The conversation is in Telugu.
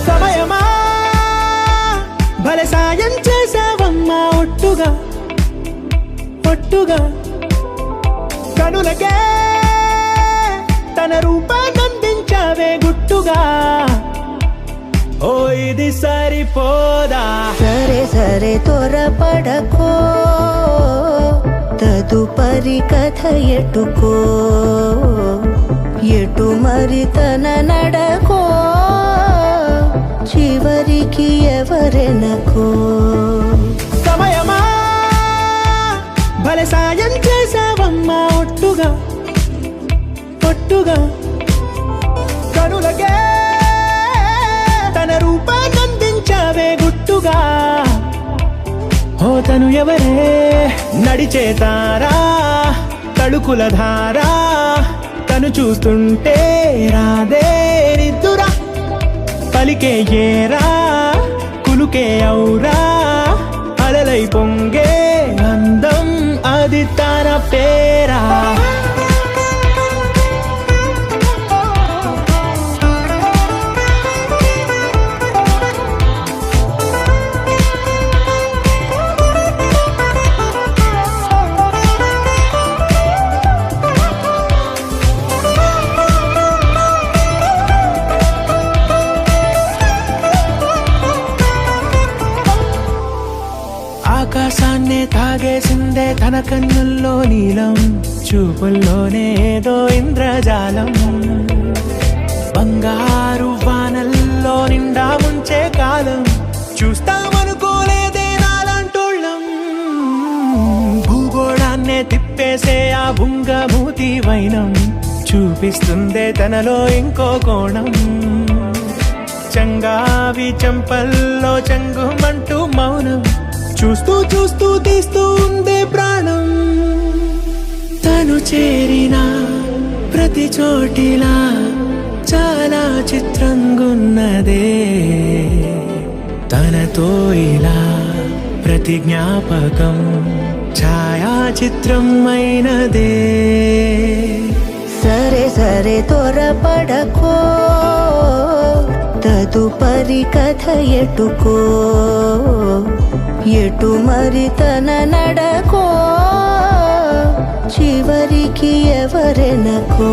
సమయమా భలే సాయం చేసావమ్మా ఒట్టుగా ఒట్టుగా కనులకే తన రూపాన్నందించావే గుట్టుగా ఓ ఇది సరిపోదా సరే సరే త్వరపడకో తదుపరి కథ ఎటుకో ఎటు మరి తన నడకో చివరికి ఎవరెనకో సమయమా భలే సాయం చేసావమ్మా ఒట్టుగా ఒట్టుగా కనులకే తన రూపాన్నందించావే గుట్టుగా ఓ తను ఎవరే నడిచే తారా తళుకుల ధారా తను చూస్తుంటే రాదే నిద్దురా పలికే ఏరా కులుకే ఔరా అలలై పొంగే అందం అది తన పేరా ఆకాశాన్నే తాగేసిందే తన కన్నుల్లో నీలం చూపుల్లోనే ఏదో ఇంద్రజాలం బంగారు వానల్లో నిండా ముంచే కాలం చూస్తామనుకోలేదే నాలాంటోళ్ళం భూగోళాన్నే తిప్పేసే ఆ బుంగమూతి వైనం చూపిస్తుందే తనలో ఇంకో కోణం చంగావి చంపల్లో చంగుమంటూ మౌనం చూస్తూ చూస్తూ తీస్తూ ఉందే ప్రాణం తను చేరిన ప్రతి చోటిలా చాలా చిత్రంగున్నదే తనతో ఇలా ప్రతి జ్ఞాపకం ఛాయాచిత్రం అయినదే సరే సరే త్వరపడకో తదుపరి కథ ఎటుకో ఎటు మరి తన నడకో చివరికి ఎవరెనకో